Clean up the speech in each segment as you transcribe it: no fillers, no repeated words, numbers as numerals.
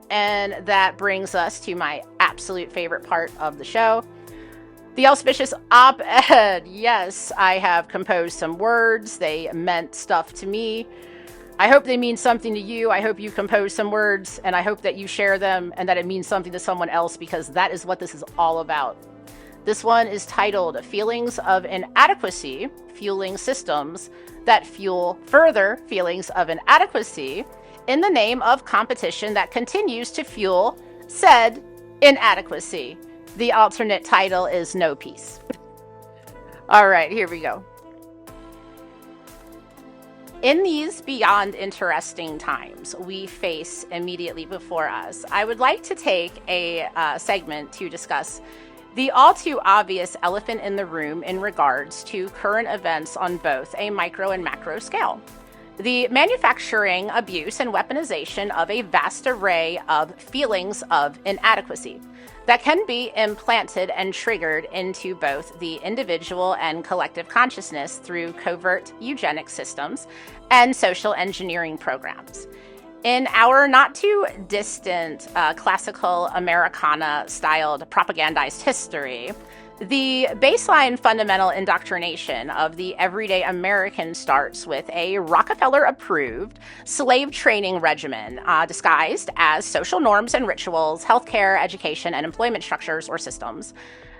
And that brings us to my absolute favorite part of the show, the Auspicious Op-Ed. Yes, I have composed some words. They meant stuff to me. I hope they mean something to you. I hope you compose some words, and I hope that you share them and that it means something to someone else, because that is what this is all about. This one is titled Feelings of Inadequacy, Fueling Systems that Fuel Further Feelings of Inadequacy in the Name of Competition that Continues to Fuel Said Inadequacy. The alternate title is No Peace. All right, here we go. In these beyond interesting times we face immediately before us, I would like to take a segment to discuss the all too obvious elephant in the room in regards to current events on both a micro and macro scale. The manufacturing, abuse, and weaponization of a vast array of feelings of inadequacy that can be implanted and triggered into both the individual and collective consciousness through covert eugenic systems and social engineering programs. In our not too distant classical Americana-styled propagandized history, the baseline fundamental indoctrination of the everyday American starts with a Rockefeller-approved slave training regimen disguised as social norms and rituals, healthcare, education, and employment structures or systems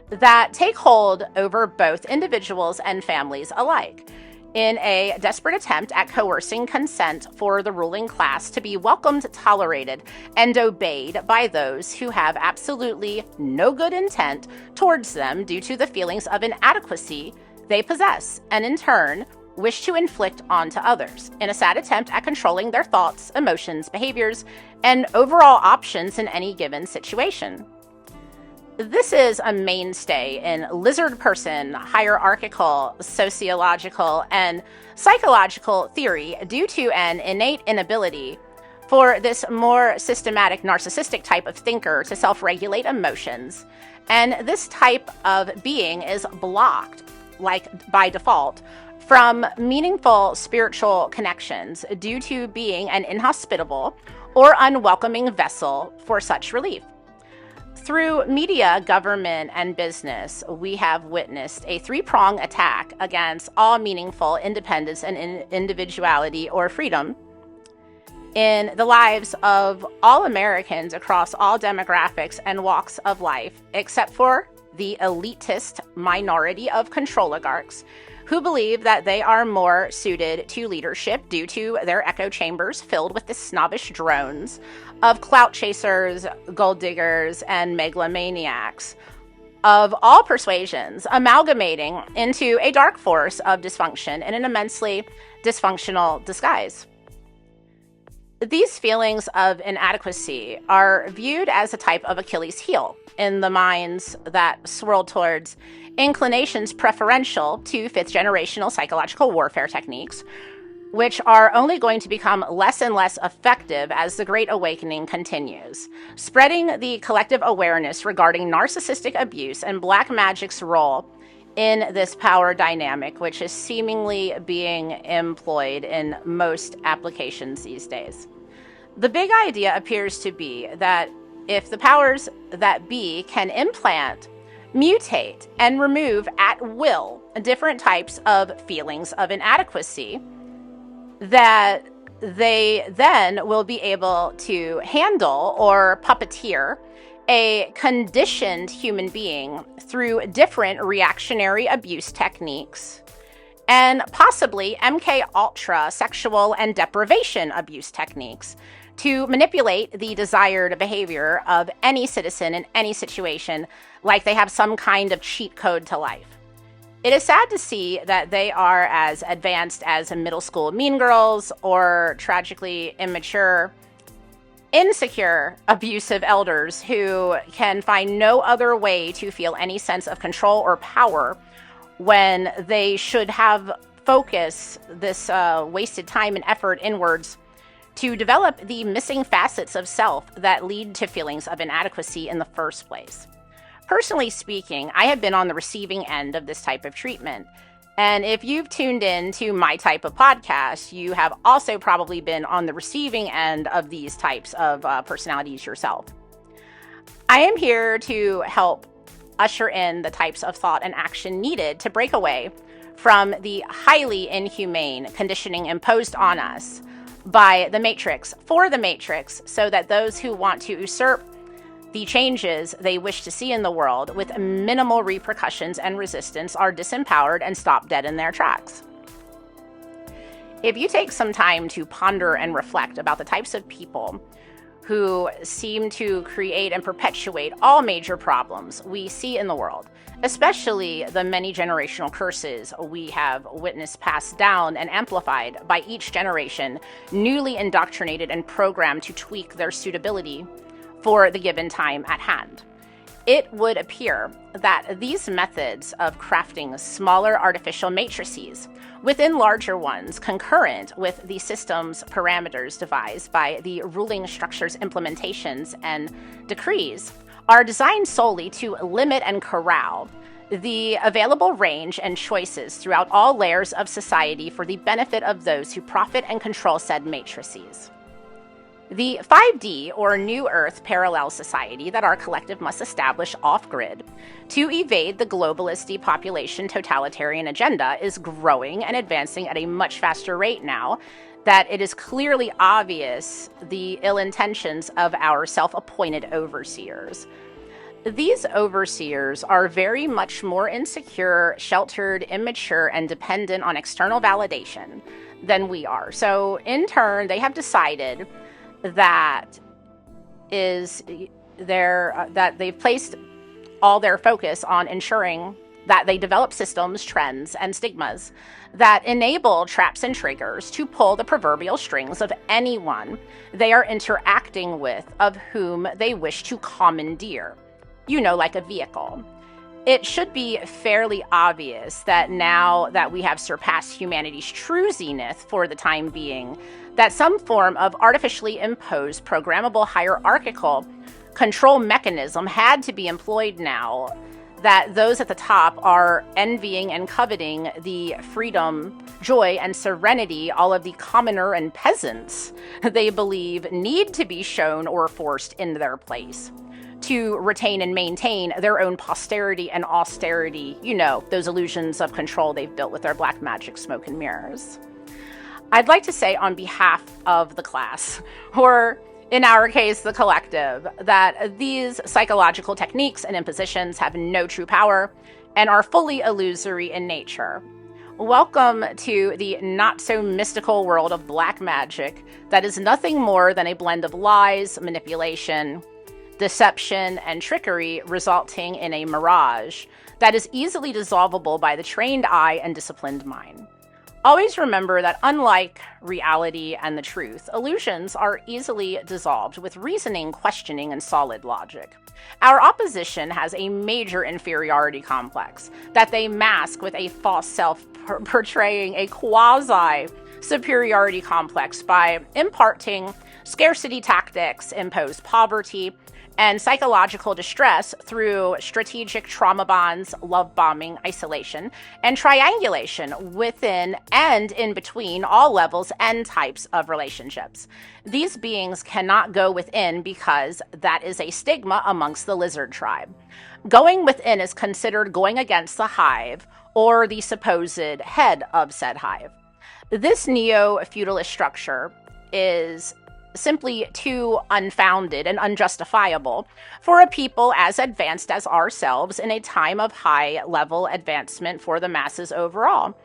that take hold over both individuals and families alike, in a desperate attempt at coercing consent for the ruling class to be welcomed, tolerated, and obeyed by those who have absolutely no good intent towards them due to the feelings of inadequacy they possess, and in turn wish to inflict onto others, in a sad attempt at controlling their thoughts, emotions, behaviors, and overall options in any given situation. This is a mainstay in lizard person, hierarchical, sociological, and psychological theory due to an innate inability for this more systematic narcissistic type of thinker to self-regulate emotions. And this type of being is blocked, like by default, from meaningful spiritual connections due to being an inhospitable or unwelcoming vessel for such relief. Through media, government, and business, we have witnessed a three-pronged attack against all meaningful independence and individuality or freedom in the lives of all Americans across all demographics and walks of life, except for the elitist minority of control oligarchs who believe that they are more suited to leadership due to their echo chambers filled with the snobbish drones of clout chasers, gold diggers, and megalomaniacs of all persuasions, amalgamating into a dark force of dysfunction in an immensely dysfunctional disguise. These feelings of inadequacy are viewed as a type of Achilles heel in the minds that swirl towards inclinations preferential to fifth-generational psychological warfare techniques, which are only going to become less and less effective as the Great Awakening continues, spreading the collective awareness regarding narcissistic abuse and black magic's role in this power dynamic, which is seemingly being employed in most applications these days. The big idea appears to be that if the powers that be can implant, mutate, and remove at will different types of feelings of inadequacy, that they then will be able to handle or puppeteer a conditioned human being through different reactionary abuse techniques and possibly MK Ultra sexual and deprivation abuse techniques to manipulate the desired behavior of any citizen in any situation like they have some kind of cheat code to life. It is sad to see that they are as advanced as middle school mean girls or tragically immature, insecure, abusive elders who can find no other way to feel any sense of control or power when they should have focus this wasted time and effort inwards to develop the missing facets of self that lead to feelings of inadequacy in the first place. Personally speaking, I have been on the receiving end of this type of treatment, And if you've tuned in to my type of podcast, you have also probably been on the receiving end of these types of personalities yourself. I am here to help usher in the types of thought and action needed to break away from the highly inhumane conditioning imposed on us by the Matrix for the Matrix, so that those who want to usurp the changes they wish to see in the world with minimal repercussions and resistance are disempowered and stop dead in their tracks. If you take some time to ponder and reflect about the types of people who seem to create and perpetuate all major problems we see in the world, especially the many generational curses we have witnessed passed down and amplified by each generation, newly indoctrinated and programmed to tweak their suitability for the given time at hand, it would appear that these methods of crafting smaller artificial matrices within larger ones concurrent with the system's parameters devised by the ruling structure's implementations and decrees are designed solely to limit and corral the available range and choices throughout all layers of society for the benefit of those who profit and control said matrices. The 5D, or New Earth parallel society that our collective must establish off-grid to evade the globalist depopulation totalitarian agenda is growing and advancing at a much faster rate now that it is clearly obvious the ill intentions of our self-appointed overseers. These overseers are very much more insecure, sheltered, immature, and dependent on external validation than we are. So in turn, they have decided that they've placed all their focus on ensuring that they develop systems, trends, and stigmas that enable traps and triggers to pull the proverbial strings of anyone they are interacting with, of whom they wish to commandeer, like a vehicle. It should be fairly obvious that now that we have surpassed humanity's true zenith for the time being, that some form of artificially imposed programmable hierarchical control mechanism had to be employed now, that those at the top are envying and coveting the freedom, joy, and serenity all of the commoner and peasants they believe need to be shown or forced in their place to retain and maintain their own posterity and austerity, those illusions of control they've built with their black magic, smoke, and mirrors. I'd like to say on behalf of the class, or in our case, the collective, that these psychological techniques and impositions have no true power and are fully illusory in nature. Welcome to the not-so-mystical world of black magic that is nothing more than a blend of lies, manipulation, deception, and trickery, resulting in a mirage that is easily dissolvable by the trained eye and disciplined mind. Always remember that unlike reality and the truth, illusions are easily dissolved with reasoning, questioning, and solid logic. Our opposition has a major inferiority complex that they mask with a false self portraying a quasi-superiority complex by imparting scarcity tactics, imposed poverty, and psychological distress through strategic trauma bonds, love bombing, isolation, and triangulation within and in between all levels and types of relationships. These beings cannot go within because that is a stigma amongst the lizard tribe. Going within is considered going against the hive or the supposed head of said hive. This neo-feudalist structure is simply too unfounded and unjustifiable for a people as advanced as ourselves in a time of high-level advancement for the masses overall.